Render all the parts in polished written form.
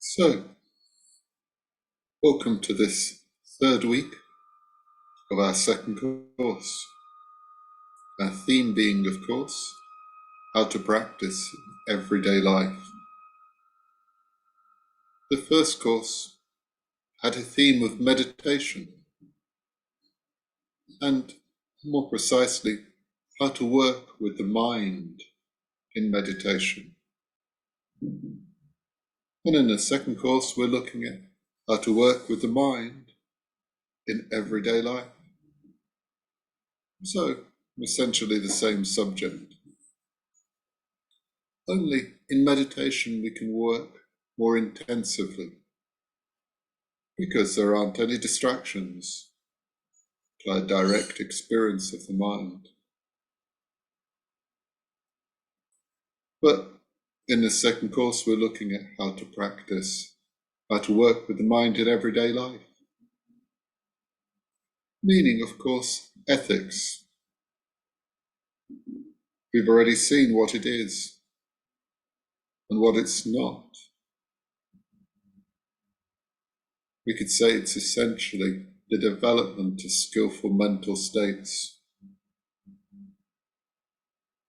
So, welcome to this third week of our second course. Our theme being, of course, how to practice everyday life. The first course had a theme of meditation, and more precisely, how to work with the mind in meditation. And in the second course, we're looking at how to work with the mind in everyday life. So, essentially the same subject. Only in meditation we can work more intensively, because there aren't any distractions to our direct experience of the mind. But in the second course, we're looking at how to practice, how to work with the mind in everyday life. Meaning, of course, ethics. We've already seen what it is and what it's not. We could say it's essentially the development of skillful mental states,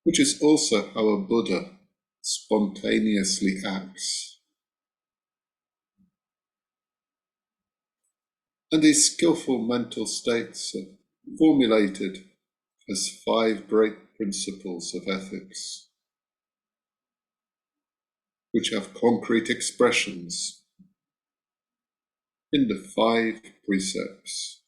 which is also how a Buddha spontaneously acts. And these skillful mental states are formulated as 5 great principles of ethics, which have concrete expressions in the 5 precepts.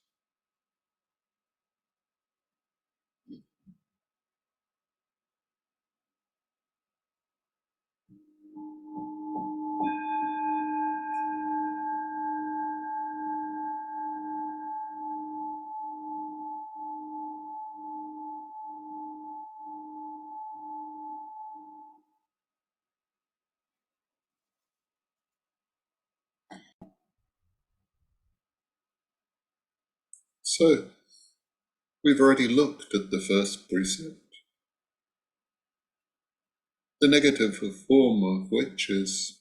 So, we've already looked at the first precept, the negative form of which is,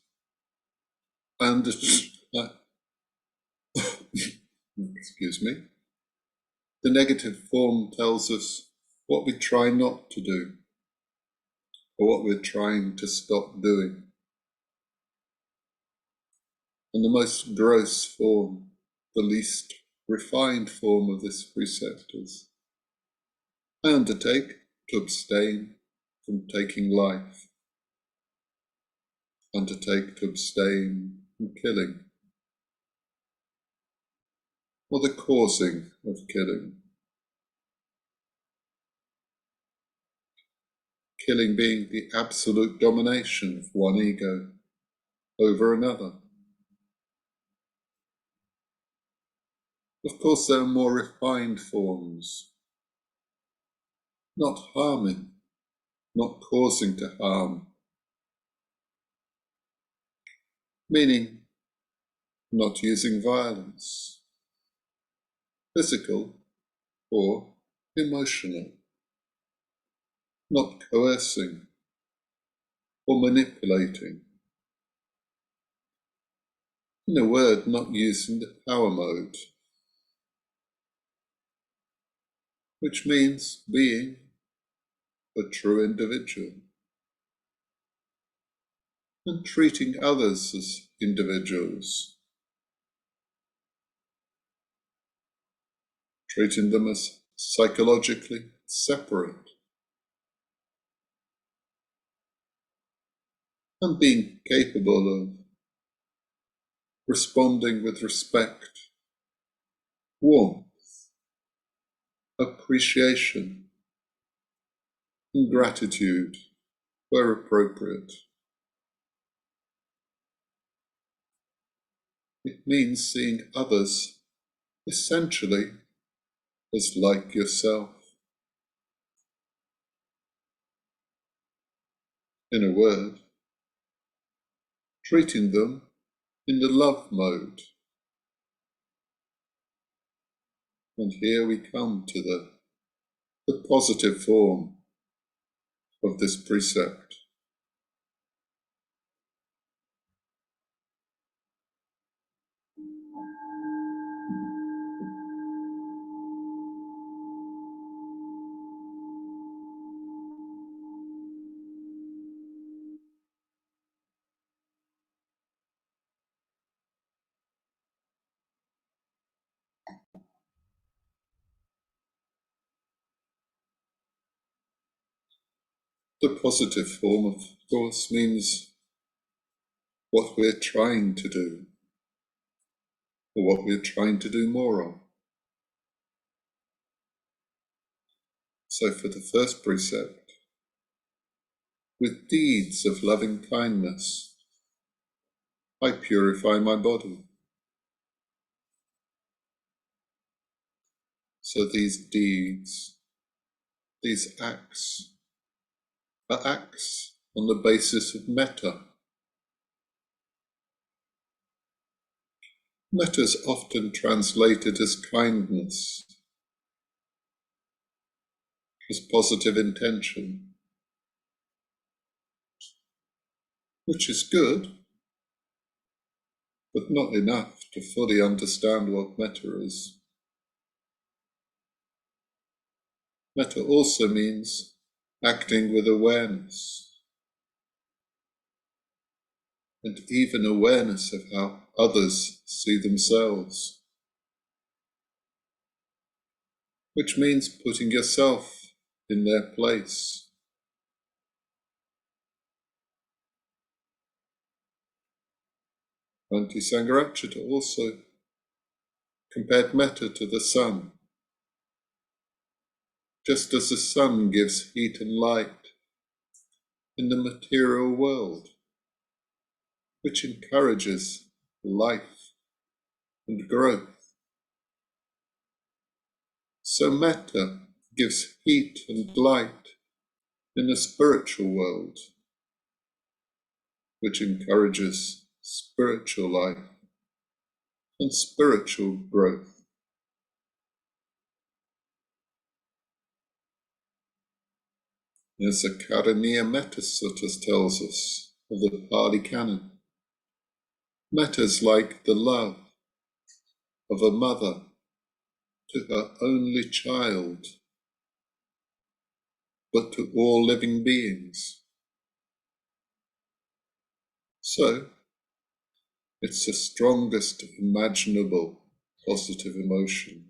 excuse me, the negative form tells us what we try not to do, or what we're trying to stop doing. And the most gross form, the least refined form of this precept is, I undertake to abstain from taking life, undertake to abstain from killing, or the causing of killing. Killing being the absolute domination of one ego over another. Of course, there are more refined forms. Not harming, not causing to harm. Meaning, not using violence, physical or emotional. Not coercing or manipulating. In a word, not using the power mode, which means being a true individual and treating others as individuals, treating them as psychologically separate, and being capable of responding with respect, warmth, appreciation, and gratitude where appropriate. It means seeing others essentially as like yourself. In a word, treating them in the love mode. And here we come to the positive form of this precept. The positive form, of course, means what we're trying to do, or what we're trying to do more of. So for the first precept, with deeds of loving kindness, I purify my body. So these deeds, these acts, are acts on the basis of metta. Metta is often translated as kindness, as positive intention, which is good, but not enough to fully understand what metta is. Metta also means acting with awareness, and even awareness of how others see themselves, which means putting yourself in their place. Bhante Sangharachita also compared metta to the sun. Just as the sun gives heat and light in the material world, which encourages life and growth, so metta gives heat and light in the spiritual world, which encourages spiritual life and spiritual growth. As the Karaniya Metta Sutta tells us of the Pali Canon, metta is like the love of a mother to her only child, but to all living beings. So, it's the strongest imaginable positive emotion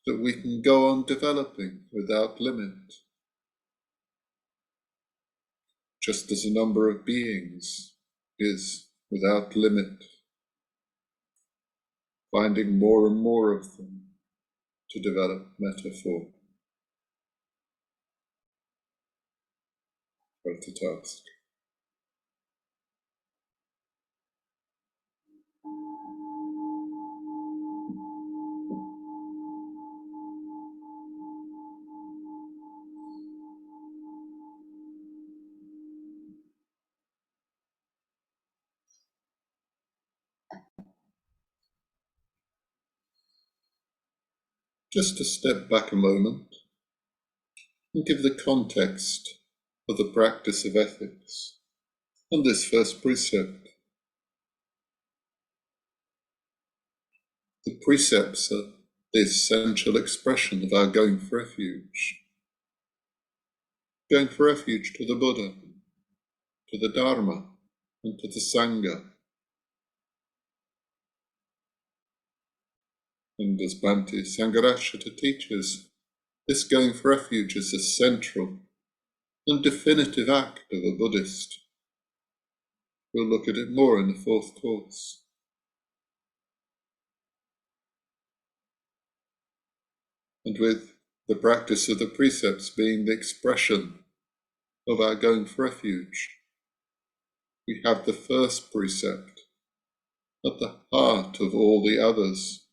that we can go on developing without limit, just as the number of beings is without limit, finding more and more of them to develop metaphor. Quite a task. Just to step back a moment and give the context of the practice of ethics and this first precept. The precepts are the essential expression of our going for refuge. Going for refuge to the Buddha, to the Dharma, and to the Sangha. And as Bhante Sangharachita teaches, this going for refuge is a central and definitive act of a Buddhist. We'll look at it more in the fourth course. And with the practice of the precepts being the expression of our going for refuge, we have the first precept at the heart of all the others.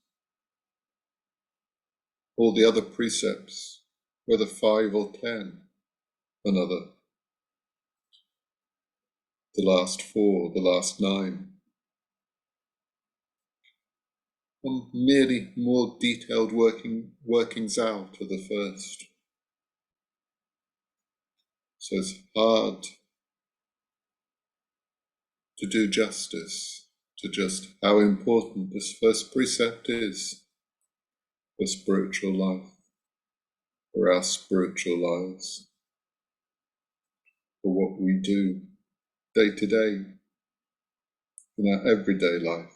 All the other precepts, whether 5 or 10, another. The last 4, the last 9. Or merely more detailed workings out of the first. So it's hard to do justice to just how important this first precept is for spiritual life, for our spiritual lives, for what we do day to day in our everyday life.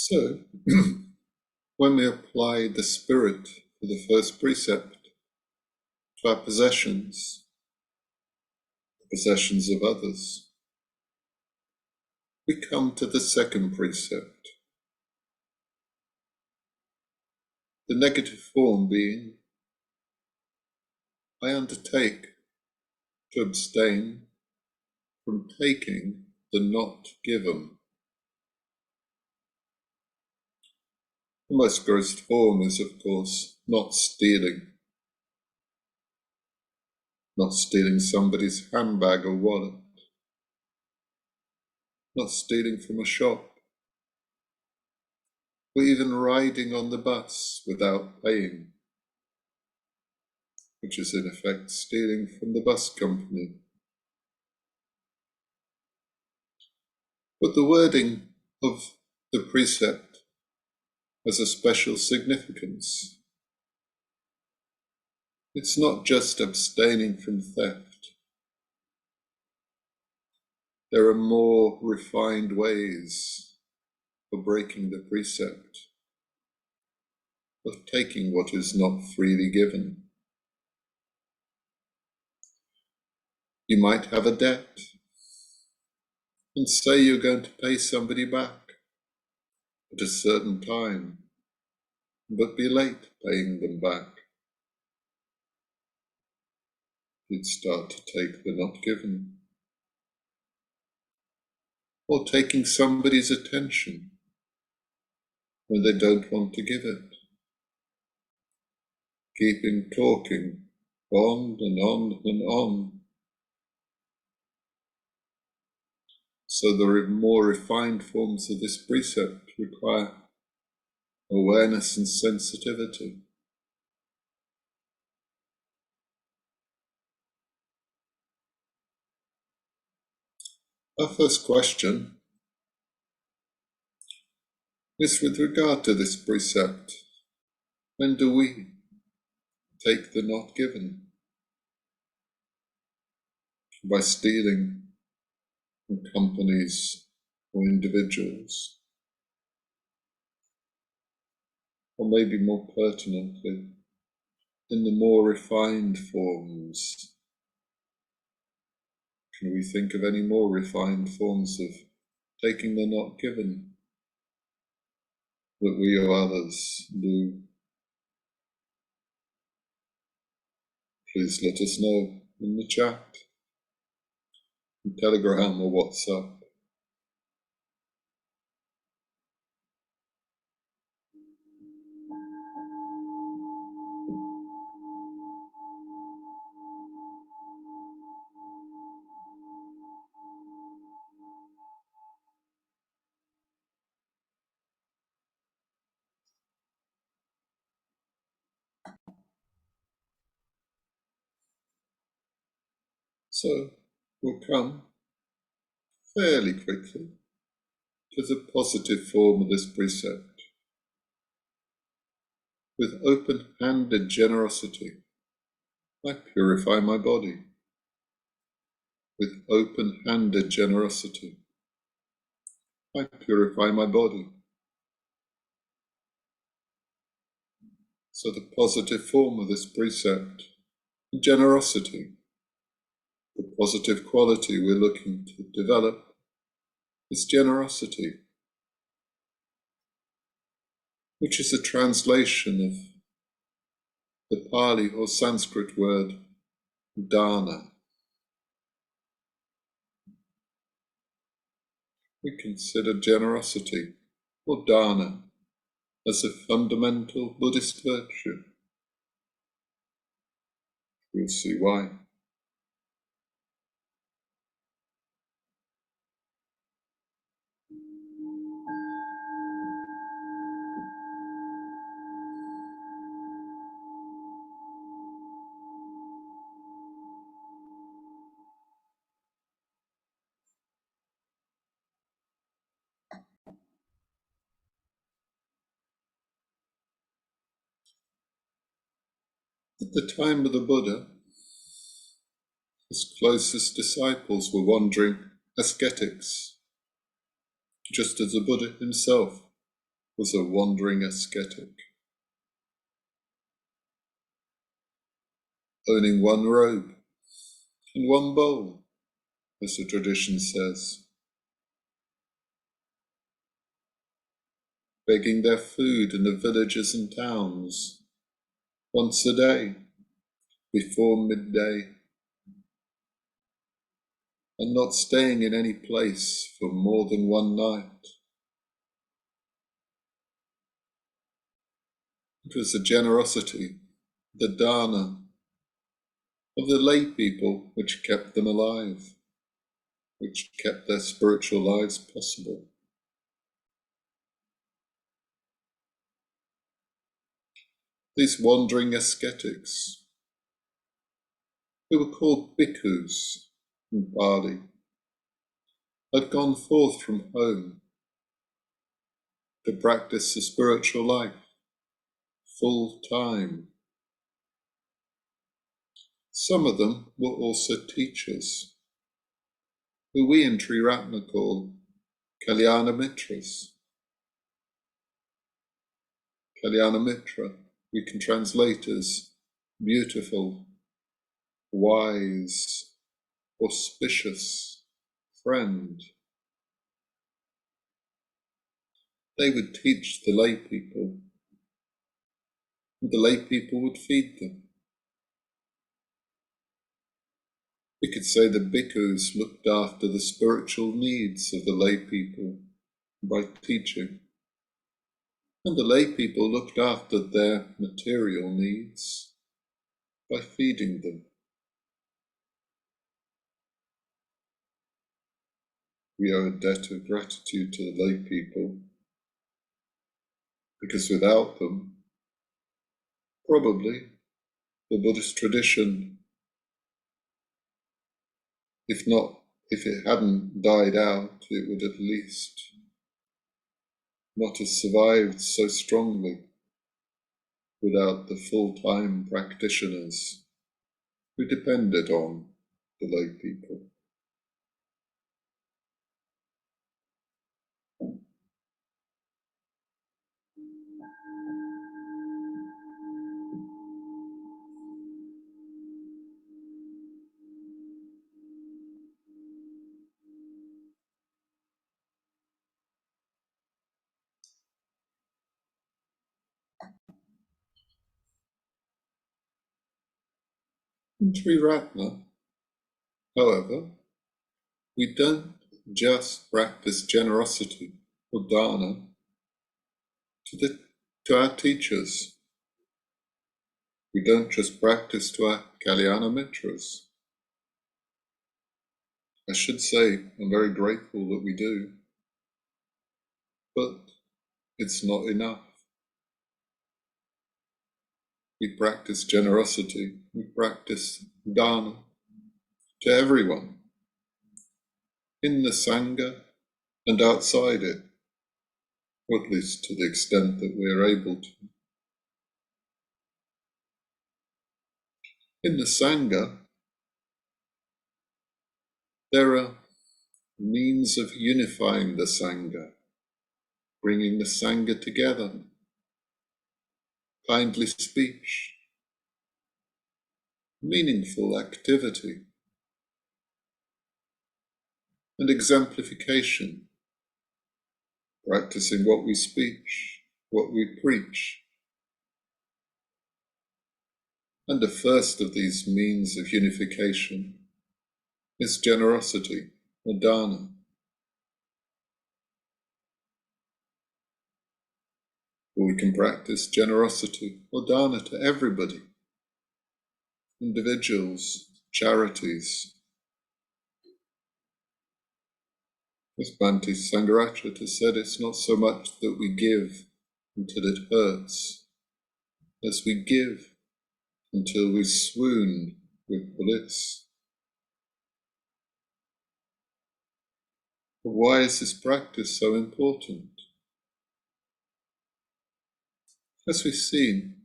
So, when we apply the spirit for the first precept to our possessions, the possessions of others, we come to the second precept, the negative form being, I undertake to abstain from taking the not given. The most gross form is, of course, not stealing somebody's handbag or wallet, not stealing from a shop, or even riding on the bus without paying, which is in effect stealing from the bus company. But the wording of the precept has a special significance. It's not just abstaining from theft. There are more refined ways for breaking the precept, of taking what is not freely given. You might have a debt and say you're going to pay somebody back at a certain time, but be late paying them back. You'd start to take the not given. Or taking somebody's attention when they don't want to give it. Keeping talking on and on and on. So the more refined forms of this precept require awareness and sensitivity. Our first question is with regard to this precept. When do we take the not given? By stealing from companies or individuals? Or maybe more pertinently, in the more refined forms? Can we think of any more refined forms of taking the not given that we or others do? Please let us know in the chat, in Telegram or WhatsApp. So we'll come fairly quickly to the positive form of this precept. With open-handed generosity, I purify my body. With open-handed generosity, I purify my body. So the positive form of this precept, generosity, the positive quality we're looking to develop, is generosity, which is a translation of the Pali or Sanskrit word dana. We consider generosity or dana as a fundamental Buddhist virtue. We'll see why. At the time of the Buddha, his closest disciples were wandering ascetics, just as the Buddha himself was a wandering ascetic, owning one robe and one bowl, as the tradition says, begging their food in the villages and towns once a day before midday, and not staying in any place for more than one night. It was the generosity, the dana, of the lay people which kept them alive, which kept their spiritual lives possible. These wandering ascetics, who were called bhikkhus in Pali, had gone forth from home to practice the spiritual life full time. Some of them were also teachers, who we in Triratna call Kalyana Mitras. Kalyana Mitra we can translate as beautiful, wise, auspicious friend. They would teach the lay people, and the lay people would feed them. We could say the bhikkhus looked after the spiritual needs of the lay people by teaching, and the lay people looked after their material needs by feeding them. We owe a debt of gratitude to the lay people, because without them, probably the Buddhist tradition, if it hadn't died out, it would at least not have survived so strongly without the full-time practitioners who depended on the lay people. In Triratna, however, we don't just practice generosity or dana to our teachers. We don't just practice to our Kalyana Mitras. I should say I'm very grateful that we do, but it's not enough. We practice generosity, we practice dana to everyone, in the Sangha and outside it, or at least to the extent that we're able to. In the Sangha, there are means of unifying the Sangha, bringing the Sangha together, kindly speech, meaningful activity, and exemplification, practicing what we speak, what we preach. And the first of these means of unification is generosity, or dana. We can practice generosity or dana to everybody, individuals, charities. As Bhante Sangharacharya said, it's not so much that we give until it hurts, as we give until we swoon with bliss. But why is this practice so important? As we've seen,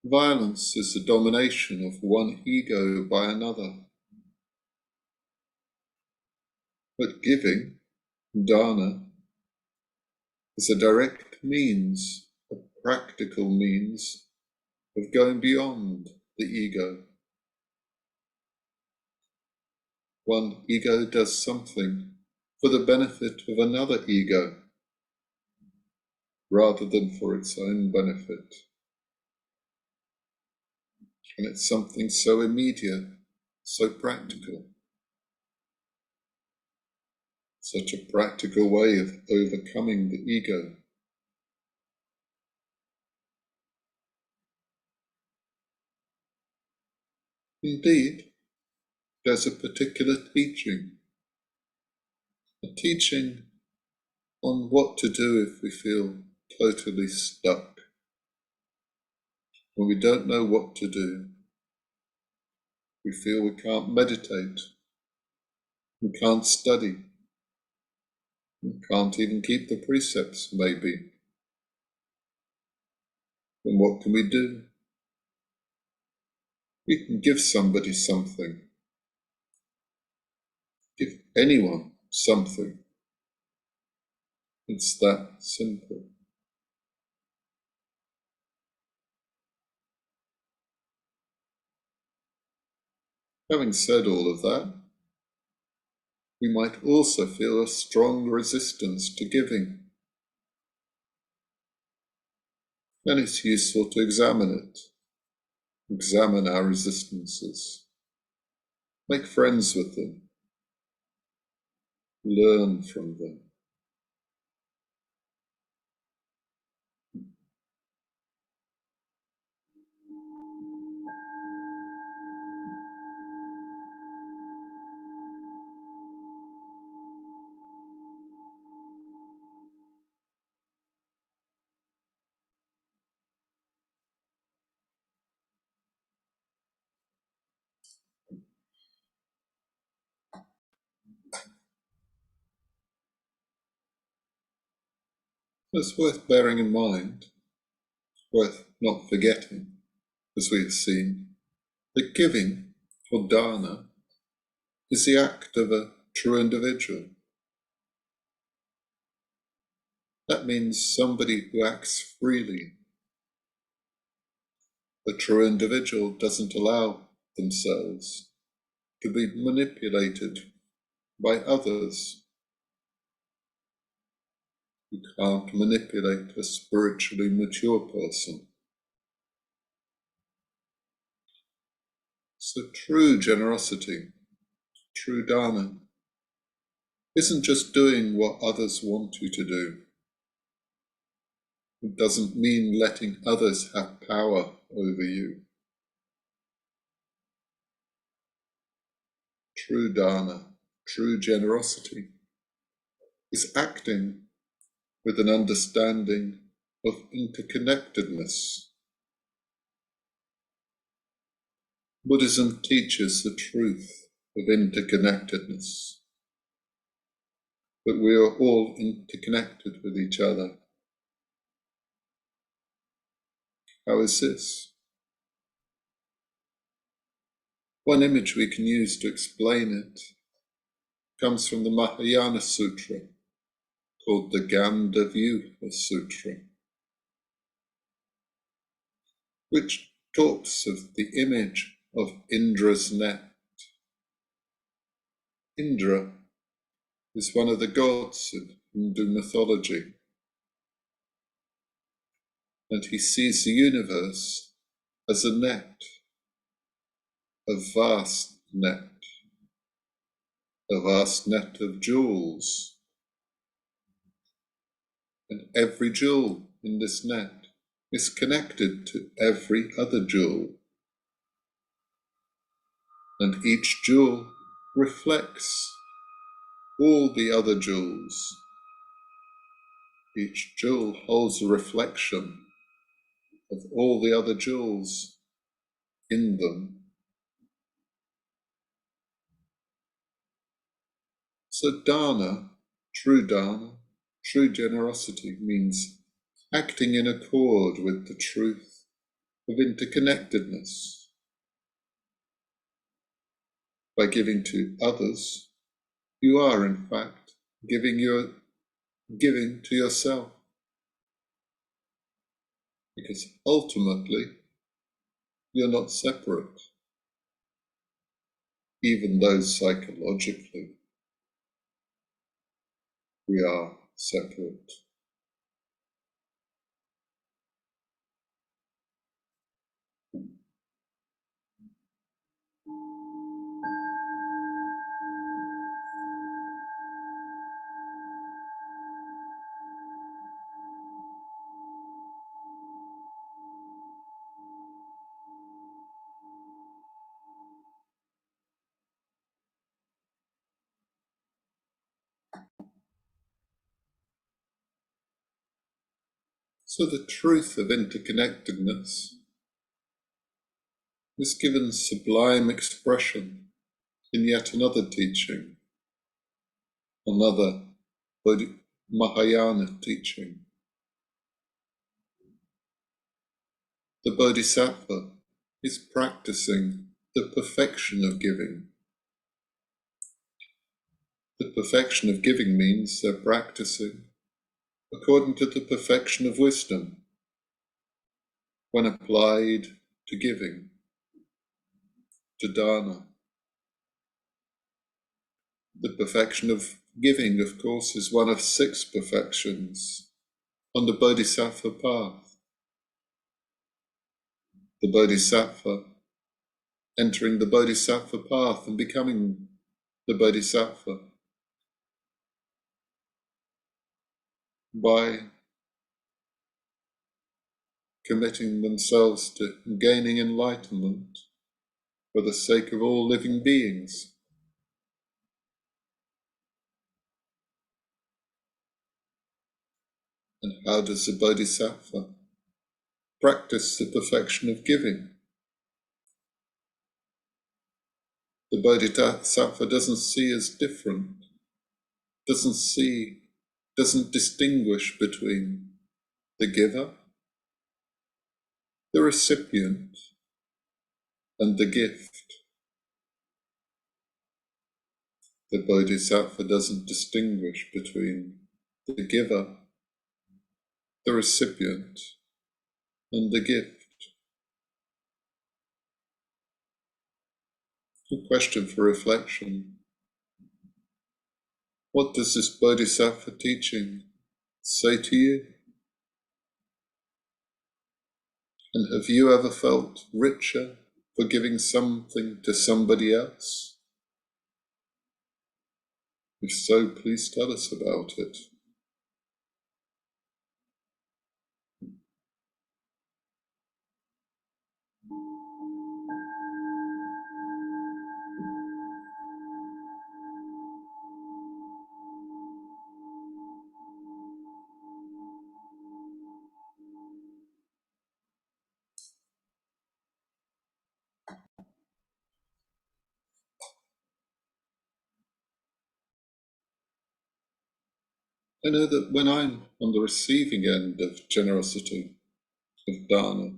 violence is the domination of one ego by another. But giving, dana, is a direct means, a practical means of going beyond the ego. One ego does something for the benefit of another ego, rather than for its own benefit. And it's something so immediate, so practical. Such a practical way of overcoming the ego. Indeed, there's a particular teaching, a teaching on what to do if we feel totally stuck, when we don't know what to do. We feel we can't meditate, we can't study, we can't even keep the precepts, maybe. Then what can we do? We can give somebody something. Give anyone something. It's that simple. Having said all of that, we might also feel a strong resistance to giving. Then it's useful to examine it, examine our resistances, make friends with them, learn from them. It's worth bearing in mind, worth not forgetting, as we have seen, that giving, or dana, is the act of a true individual. That means somebody who acts freely. A true individual doesn't allow themselves to be manipulated by others. You can't manipulate a spiritually mature person. So true generosity, true dana, isn't just doing what others want you to do. It doesn't mean letting others have power over you. True dana, true generosity, is acting with an understanding of interconnectedness. Buddhism teaches the truth of interconnectedness, that we are all interconnected with each other. How is this? One image we can use to explain it comes from the Mahayana Sutra, called the Gandavyuha Sutra, which talks of the image of Indra's net. Indra is one of the gods of Hindu mythology, and he sees the universe as a net, a vast net of jewels. And every jewel in this net is connected to every other jewel. And each jewel reflects all the other jewels. Each jewel holds a reflection of all the other jewels in them. So dana, true generosity means acting in accord with the truth of interconnectedness. By giving to others, you are in fact giving to yourself. because ultimately you're not separate, even though psychologically we are separate. So the truth of interconnectedness is given sublime expression in yet another teaching, another Mahayana teaching. The Bodhisattva is practicing the perfection of giving. The perfection of giving means they're practicing according to the perfection of wisdom when applied to giving, to dana. The perfection of giving, of course, is one of 6 perfections on the Bodhisattva path. The Bodhisattva entering the Bodhisattva path and becoming the Bodhisattva by committing themselves to gaining enlightenment for the sake of all living beings. And how does the Bodhisattva practice the perfection of giving? The Bodhisattva doesn't see as different, doesn't distinguish between the giver, the recipient, and the gift. The Bodhisattva doesn't distinguish between the giver, the recipient, and the gift. A question for reflection. What does this Bodhisattva teaching say to you? And have you ever felt richer for giving something to somebody else? If so, please tell us about it. I know that when I'm on the receiving end of generosity, of dana,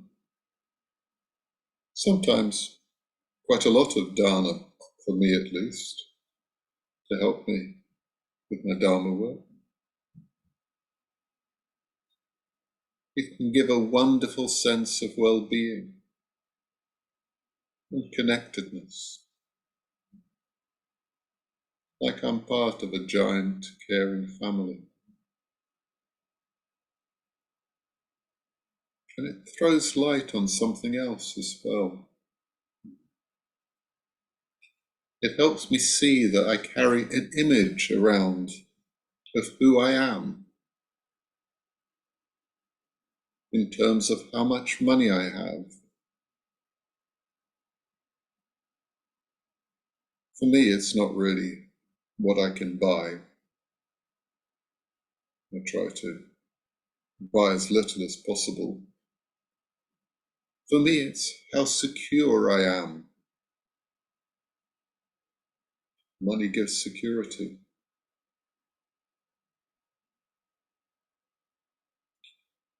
sometimes quite a lot of dana, for me at least, to help me with my dharma work, it can give a wonderful sense of well-being and connectedness, like I'm part of a giant, caring family. And it throws light on something else as well. It helps me see that I carry an image around of who I am in terms of how much money I have. For me, it's not really what I can buy. I try to buy as little as possible. For me, it's how secure I am. Money gives security.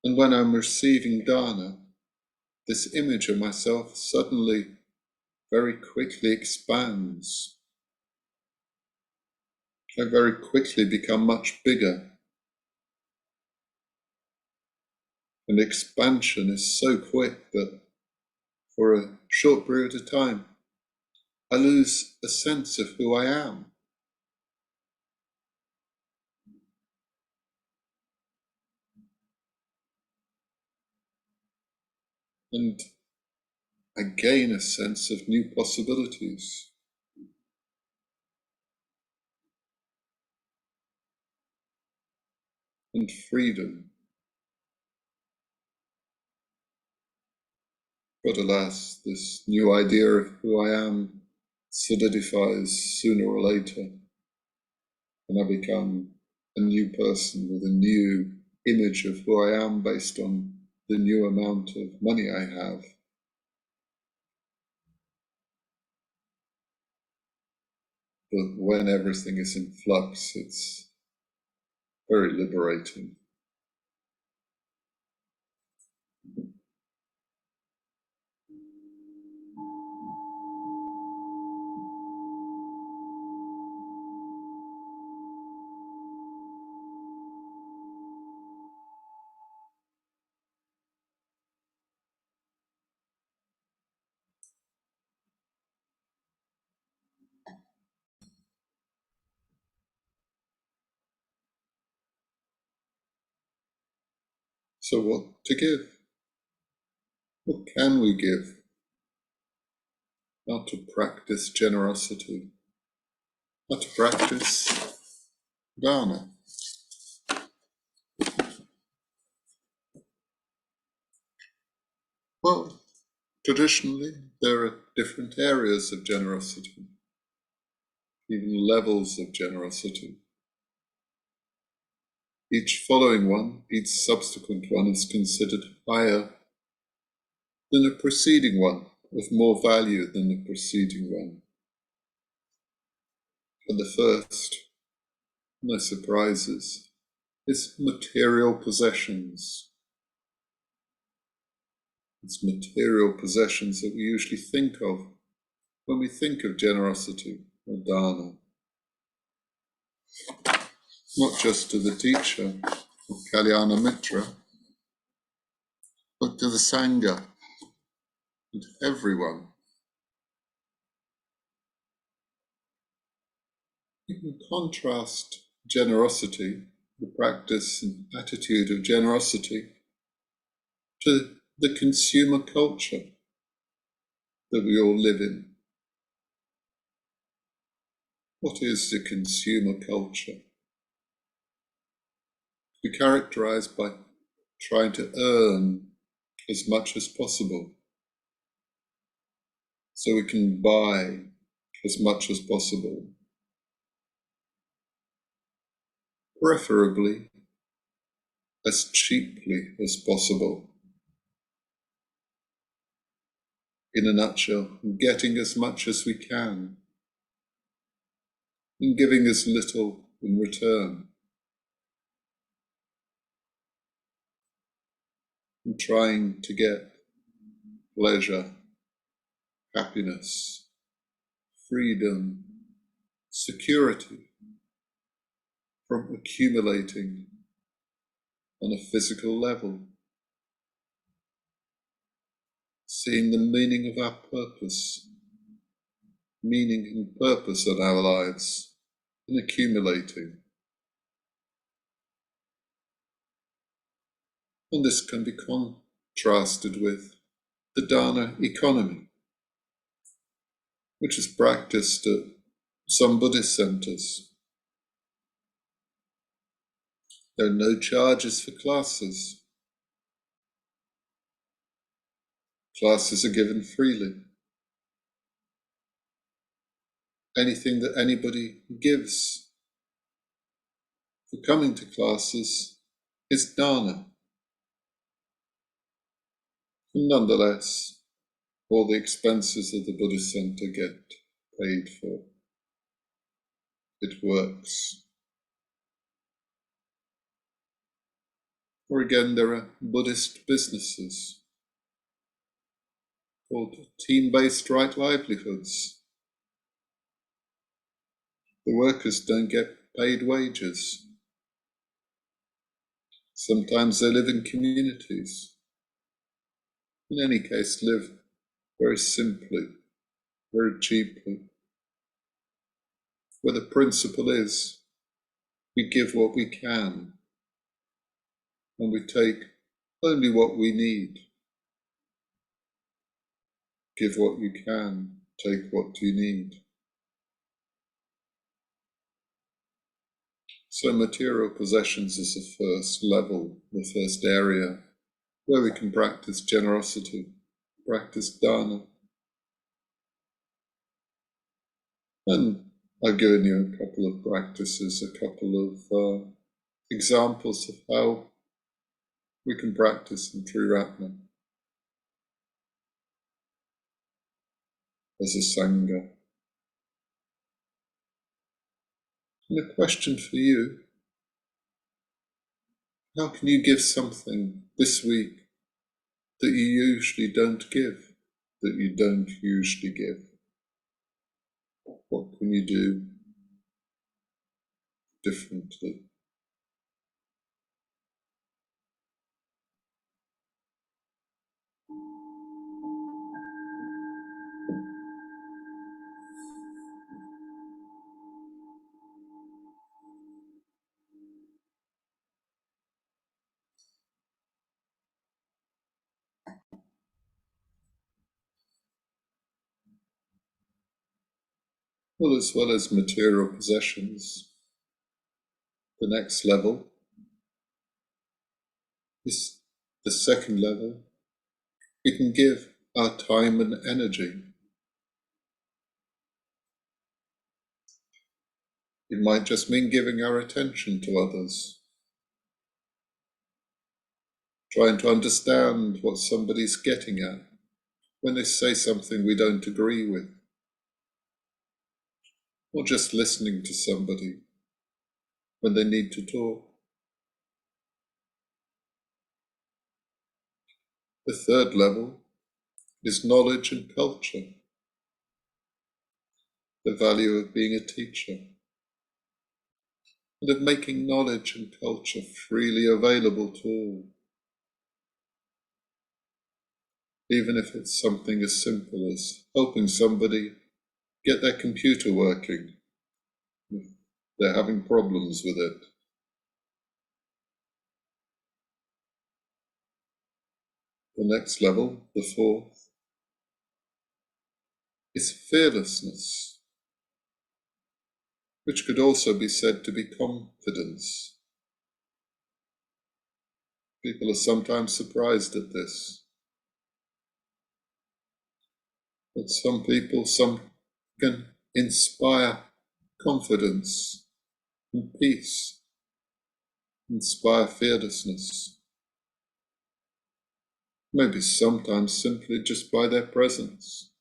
And when I'm receiving dana, this image of myself suddenly, very quickly expands. I very quickly become much bigger. And expansion is so quick that for a short period of time, I lose a sense of who I am. And I gain a sense of new possibilities. And freedom. But alas, this new idea of who I am solidifies sooner or later, and I become a new person with a new image of who I am based on the new amount of money I have. But when everything is in flux, it's very liberating. So what to give? What can we give? How to practice generosity? How to practice dana? Well, traditionally, there are different areas of generosity, even levels of generosity. Each following one, each subsequent one is considered higher than the preceding one, of more value than the preceding one. And the first, no surprises, is material possessions. It's material possessions that we usually think of when we think of generosity or dana. Not just to the teacher or Kalyana Mitra, but to the Sangha and everyone. You can contrast generosity, the practice and attitude of generosity, to the consumer culture that we all live in. What is the consumer culture? It's characterized by trying to earn as much as possible so we can buy as much as possible, preferably as cheaply as possible. In a nutshell, getting as much as we can and giving as little in return, and trying to get pleasure, happiness, freedom, security from accumulating on a physical level, seeing the meaning of our purpose, meaning and purpose of our lives in accumulating. And this can be contrasted with the dana economy, which is practiced at some Buddhist centers. There are no charges for classes. Classes are given freely. Anything that anybody gives for coming to classes is dana. And nonetheless, all the expenses of the Buddhist center get paid for. It works. Or again, there are Buddhist businesses called team-based right livelihoods. The workers don't get paid wages. Sometimes they live in communities. In any case, live very simply, very cheaply, where the principle is we give what we can and we take only what we need. Give what you can, take what you need. So material possessions is the first level, the first area where we can practice generosity, practice dana. And I've given you a couple of practices, a couple of examples of how we can practice in Triratna as a Sangha. And a question for you: how can you give something this week that you usually don't give, that you don't usually give? What can you do differently? Well, as well as material possessions, the next level is the second level. We can give our time and energy. It might just mean giving our attention to others, trying to understand what somebody's getting at when they say something we don't agree with, or just listening to somebody when they need to talk. The third level is knowledge and culture, the value of being a teacher, and of making knowledge and culture freely available to all, even if it's something as simple as helping somebody get their computer working if they're having problems with it. The next level, the fourth, is fearlessness, which could also be said to be confidence. People are sometimes surprised at this, but some people can inspire confidence and peace, inspire fearlessness, maybe sometimes simply just by their presence,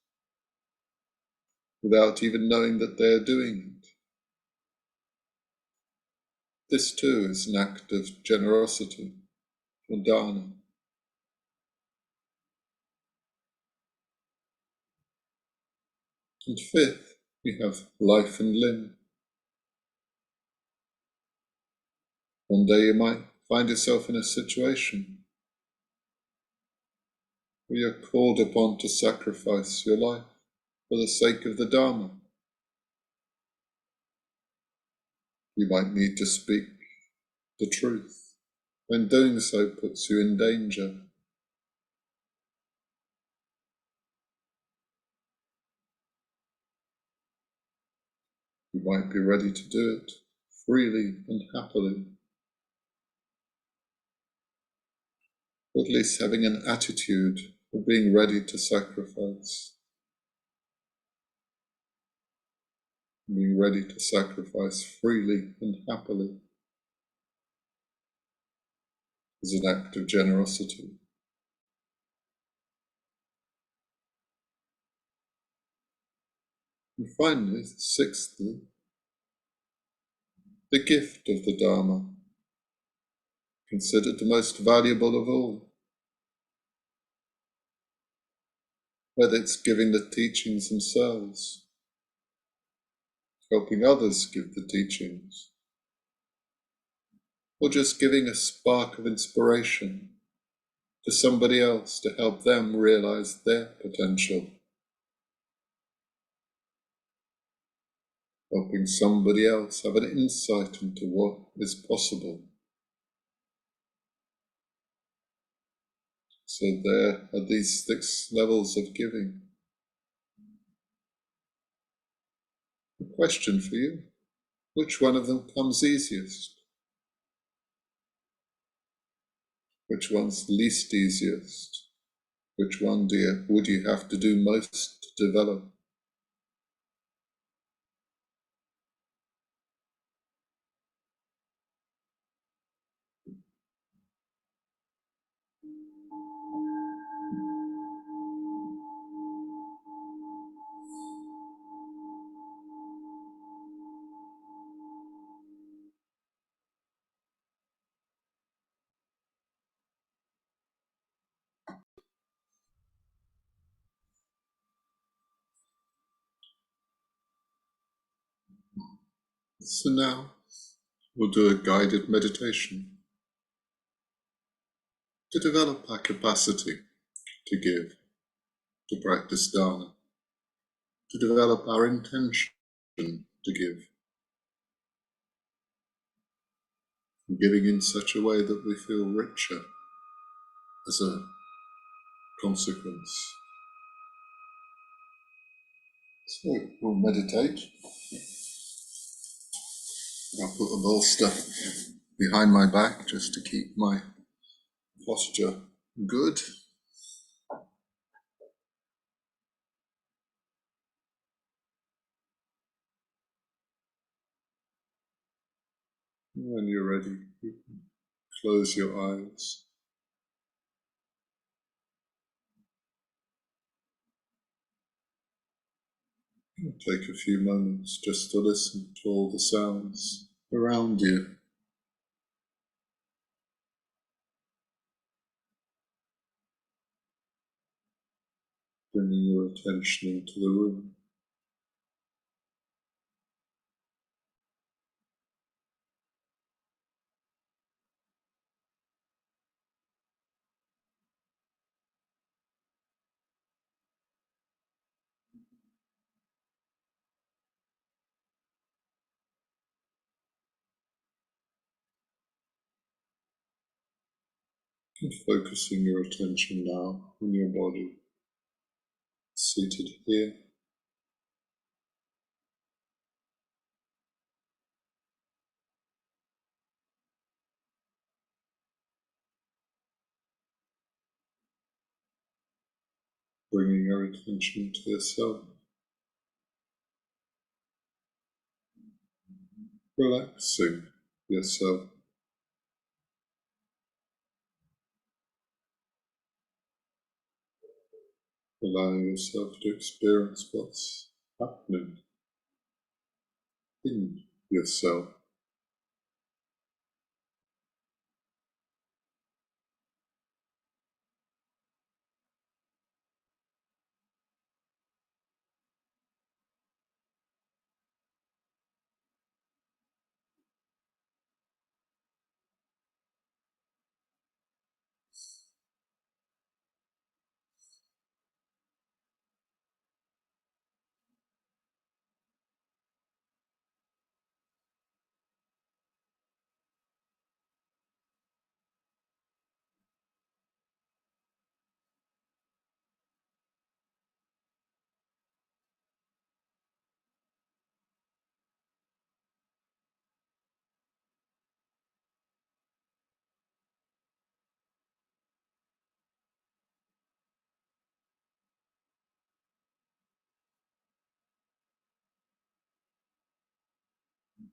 without even knowing that they are doing it. This too is an act of generosity, or dana. And fifth, we have life and limb. One day you might find yourself in a situation where you're called upon to sacrifice your life for the sake of the Dharma. You might need to speak the truth, when doing so puts you in danger. You might be ready to do it freely and happily, or at least having an attitude of being ready to sacrifice. Being ready to sacrifice freely and happily is an act of generosity. And finally, sixthly, the gift of the Dharma, considered the most valuable of all, whether it's giving the teachings themselves, helping others give the teachings, or just giving a spark of inspiration to somebody else to help them realize their potential, helping somebody else have an insight into what is possible. So there are these 6 levels of giving. A question for you: which one of them comes easiest? Which one's least easiest? Which one would you have to do most to develop? So now we'll do a guided meditation to develop our capacity to give, to practice dharma, to develop our intention to give, giving in such a way that we feel richer as a consequence. So we'll meditate. I'll put a bolster behind my back just to keep my posture good. When you're ready, you can close your eyes. Take a few moments just to listen to all the sounds around you. Bringing your attention into the room. And focusing your attention now on your body, seated here. Bringing your attention to yourself. Relaxing yourself. Allowing yourself to experience what's happening in yourself.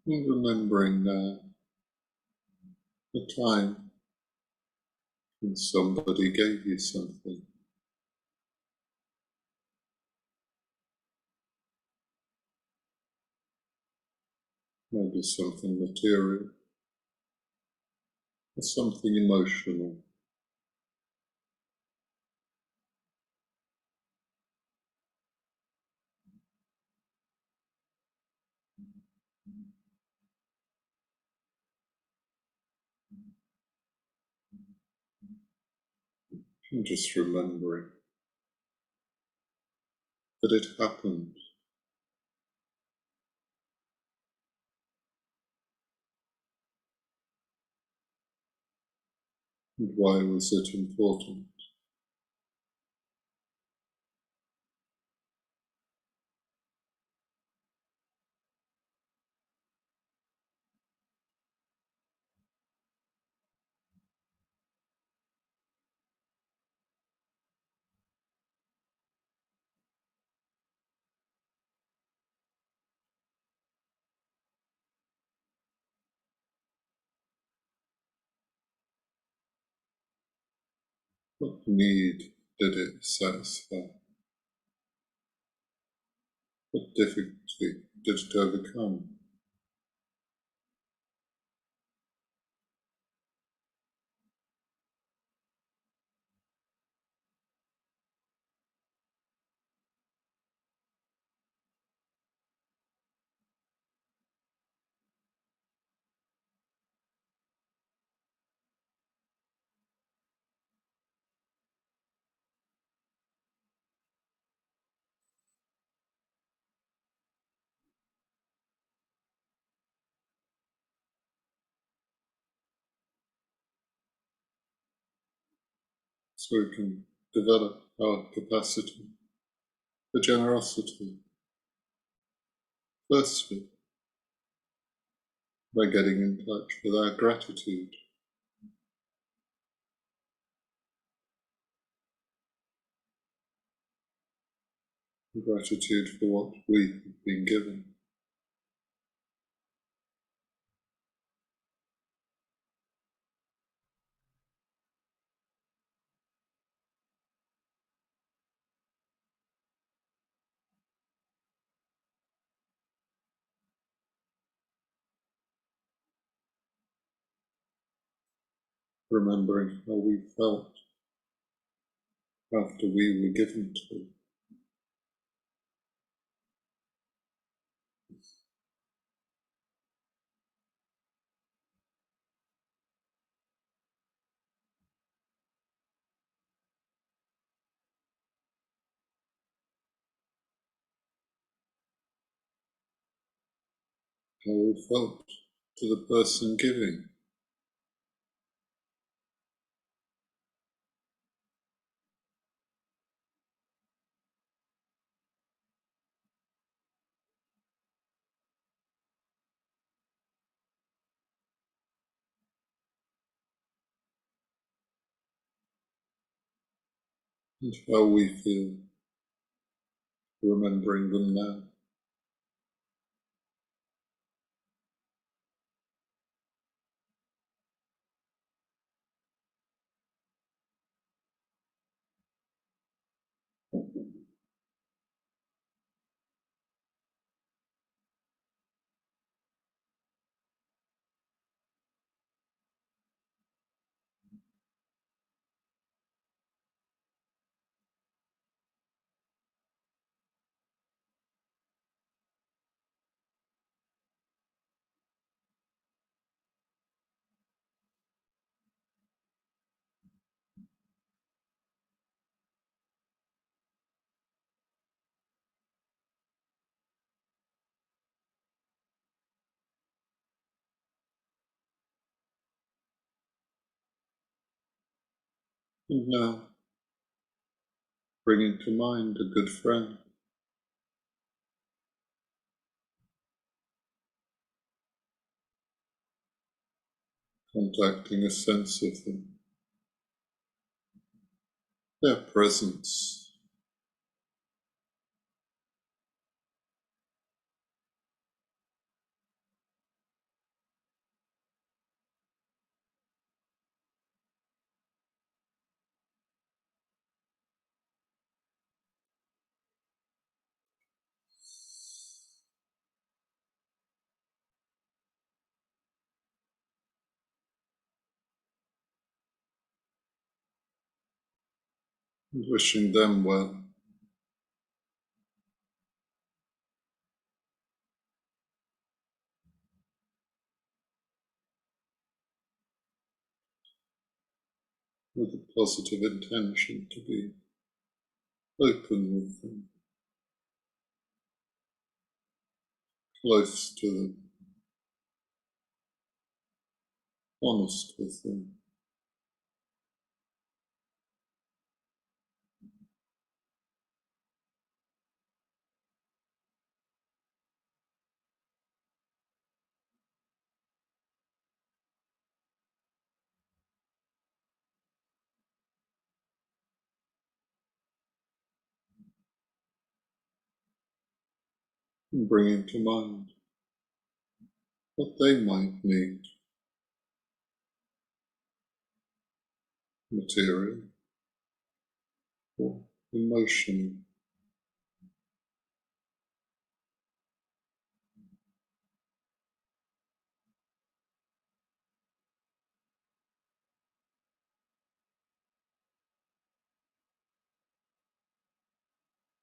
And remembering now the time when somebody gave you something. Maybe something material or something emotional. And just remembering that it happened. And why was it important? What need did it satisfy? What difficulty did it overcome? So we can develop our capacity for generosity, firstly, by getting in touch with our gratitude. Gratitude for what we have been given. Remembering how we felt after we were given to. How we felt to the person giving. And how we feel remembering them now. And now, bringing to mind a good friend, contacting a sense of them, their presence, and wishing them well. with a positive intention to be open with them, close to them, honest with them. And bringing to mind what they might need, material or emotional.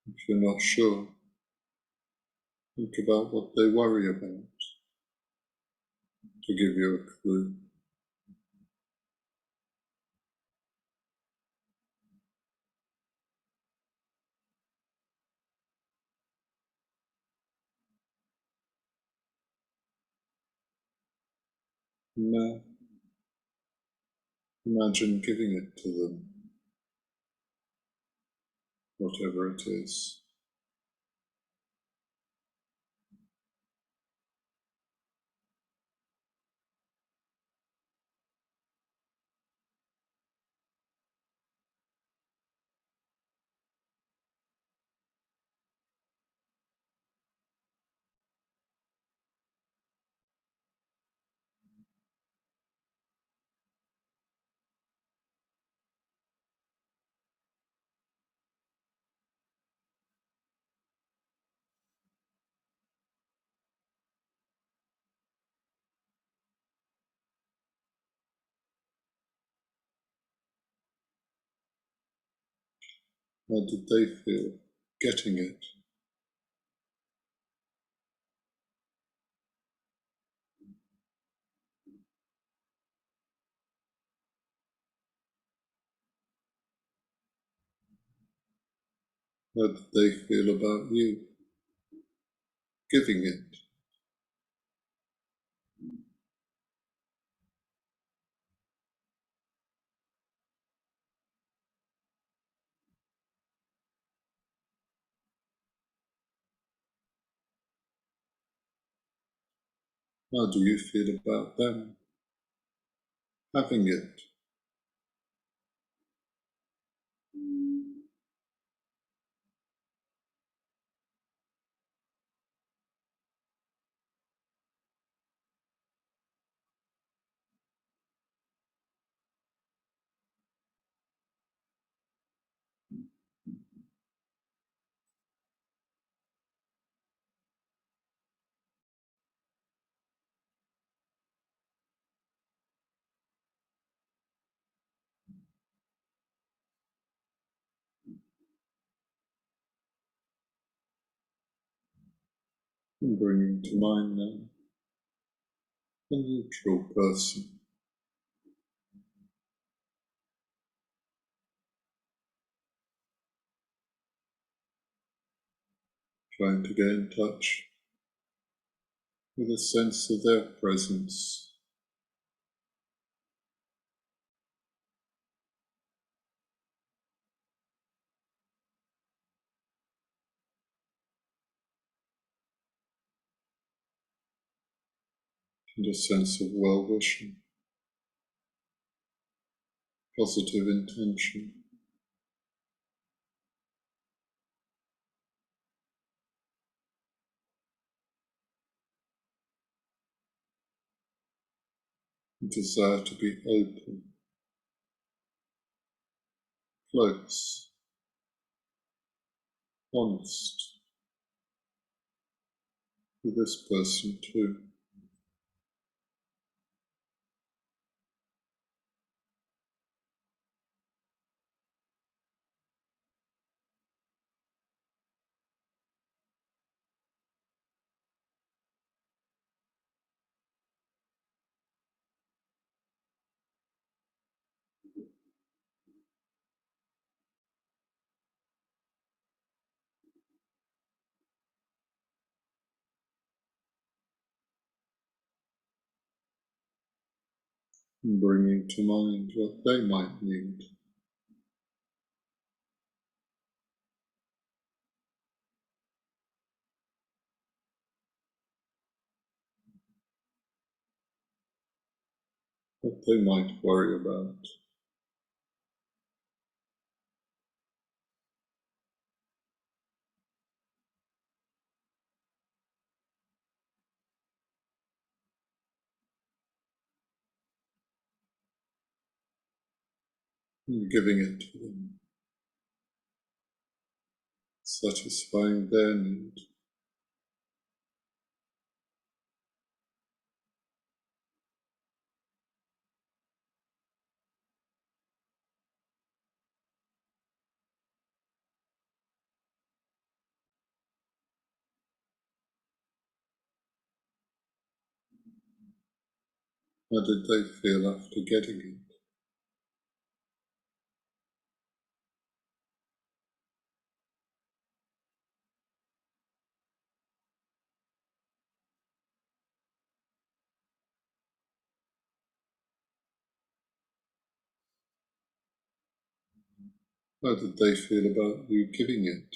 If you're not sure, think about what they worry about to give you a clue. And now, imagine giving it to them, whatever it is. How did they feel getting it? How did they feel about you giving it? How do you feel about them having it? And bringing to mind now a neutral person, trying to get in touch with a sense of their presence, and a sense of well-wishing, positive intention. Desire to be open, close, honest with this person too. and bringing to mind what they might need. What they might worry about. And giving it to them, satisfying their need. How did they feel after getting it? How did they feel about you giving it?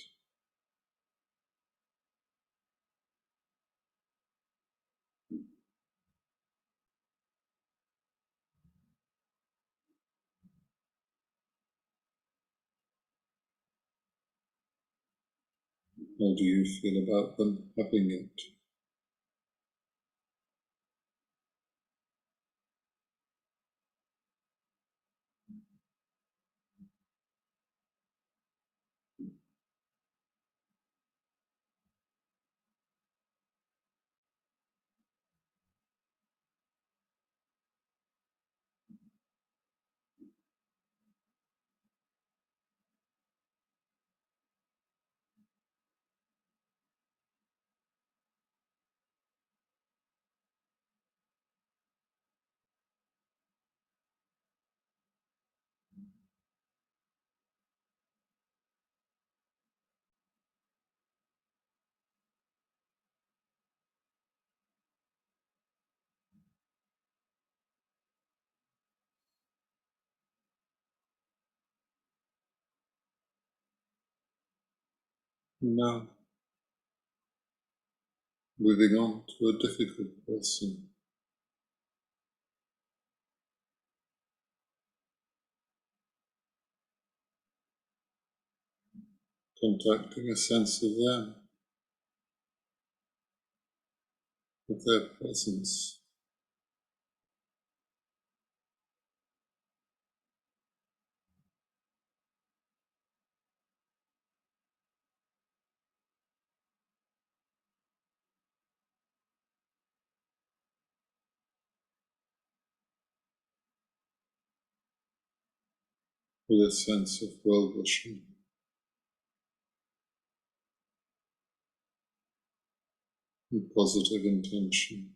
How do you feel about them having it? Now, moving on to a difficult person. Contacting a sense of them, of their presence. With a sense of well-wishing and positive intention.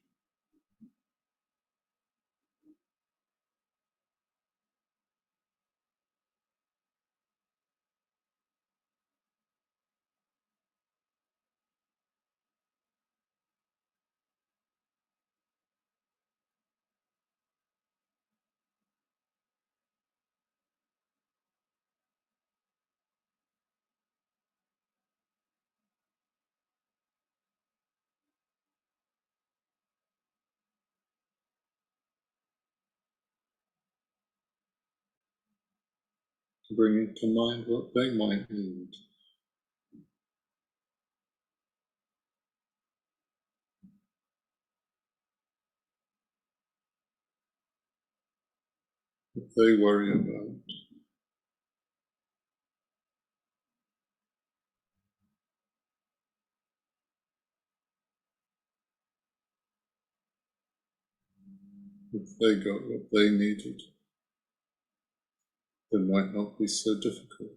Bringing to mind what they might need. What they worry about. If they got what they needed, it might not be so difficult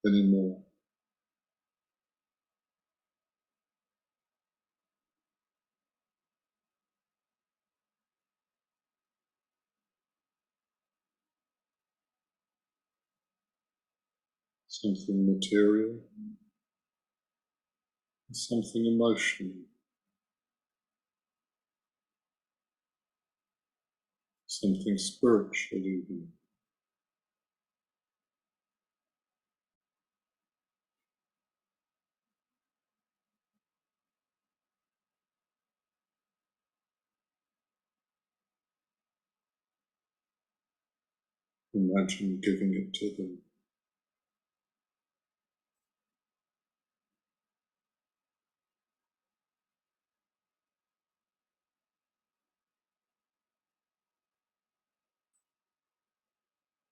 anymore. Something material, something emotional, something spiritual even. Imagine giving it to them.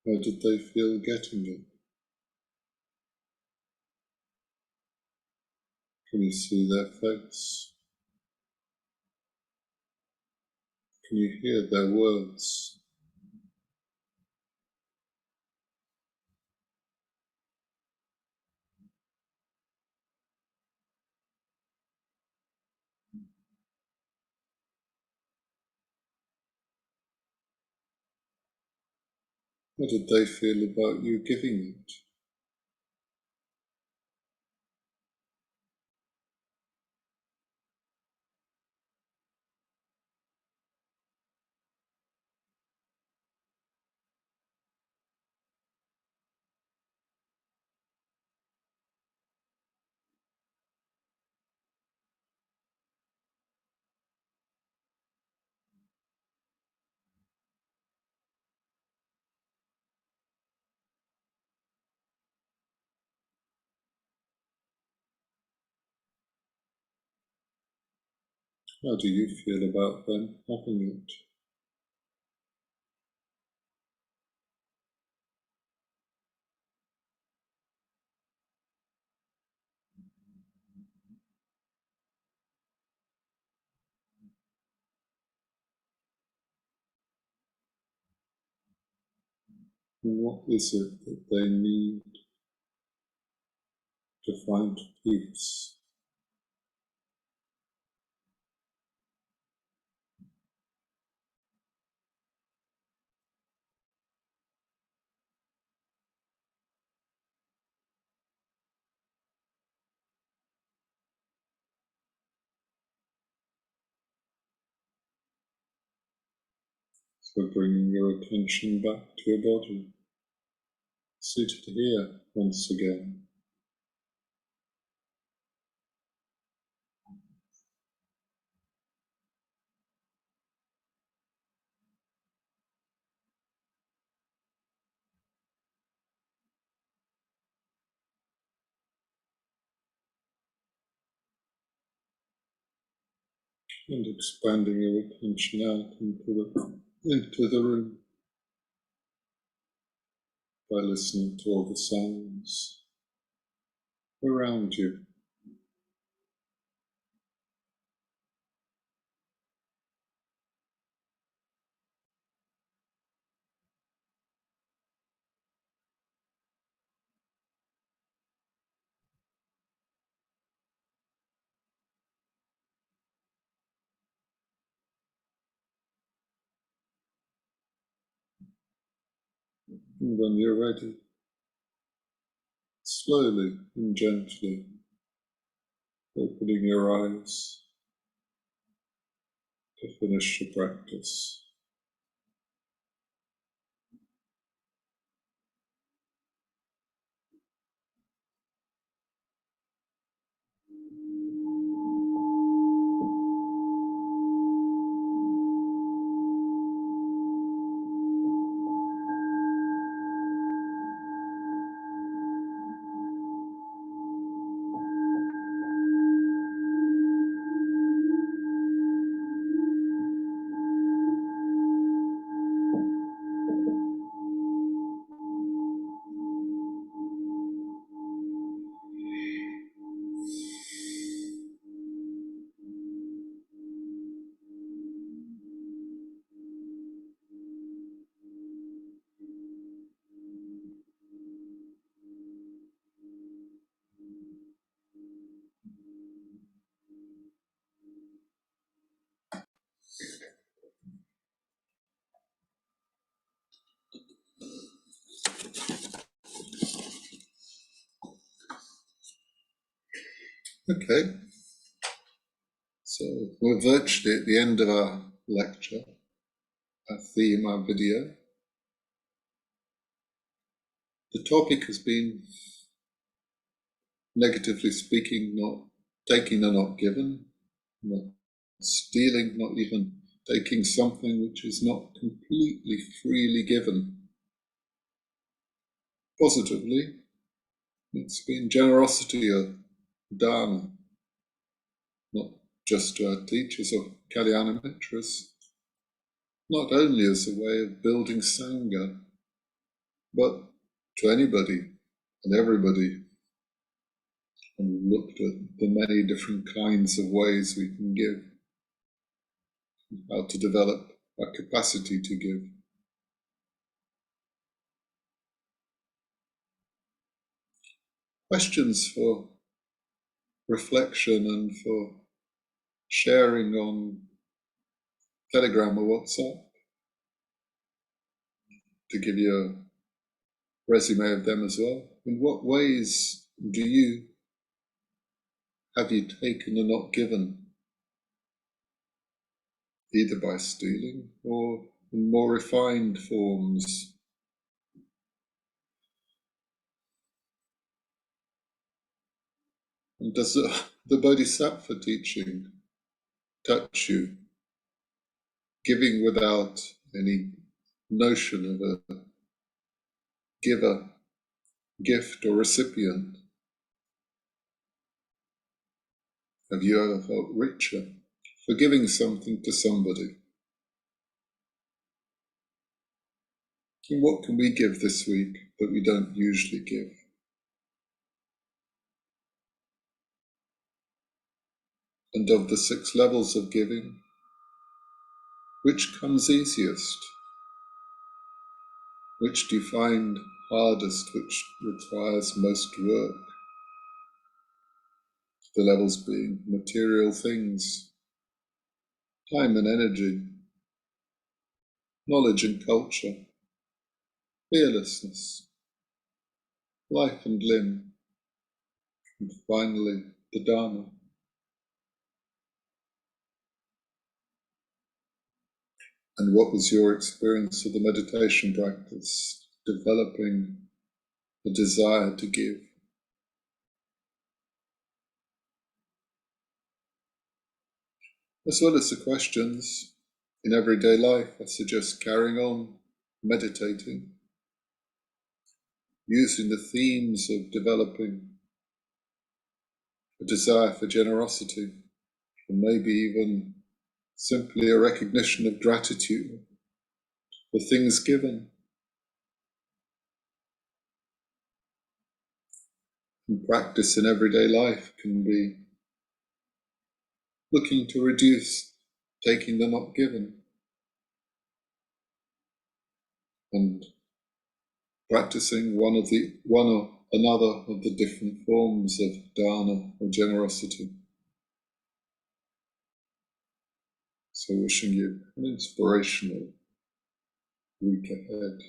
How did they feel getting it? Can you see their face? Can you hear their words? How did they feel about you giving it? How do you feel about them having it? And what is it that they need to find peace? So bringing your attention back to your body, seated here once again. And expanding your attention out into the room by listening to all the sounds around you. And when you're ready, slowly and gently opening your eyes to finish the practice. Okay, so we're virtually at the end of our lecture. our theme, our video. The topic has been, negatively speaking, not taking the not given, not stealing, not even taking something which is not completely freely given. Positively, it's been generosity or dharma, not just to our teachers or kalyana mitras, not only as a way of building sangha, but to anybody and everybody. And we've looked at the many different kinds of ways we can give, how to develop our capacity to give. Questions for reflection and for sharing on Telegram or WhatsApp, to give you a resume of them as well. In what ways have you taken the not given, either by stealing or in more refined forms? And does the Bodhisattva teaching touch you? Giving without any notion of a giver, gift or recipient. Have you ever felt richer for giving something to somebody? And what can we give this week that we don't usually give? And of the 6 levels of giving, which comes easiest? Which do you find hardest, which requires most work? The levels being material things, time and energy, knowledge and culture, fearlessness, life and limb, and finally the Dharma. And what was your experience of the meditation practice, developing a desire to give? As well as the questions in everyday life, I suggest carrying on meditating, using the themes of developing a desire for generosity, and maybe even simply a recognition of gratitude for things given. And practice in everyday life can be looking to reduce taking the not given, and practicing one or another of the different forms of dana or generosity. So wishing you an inspirational week ahead.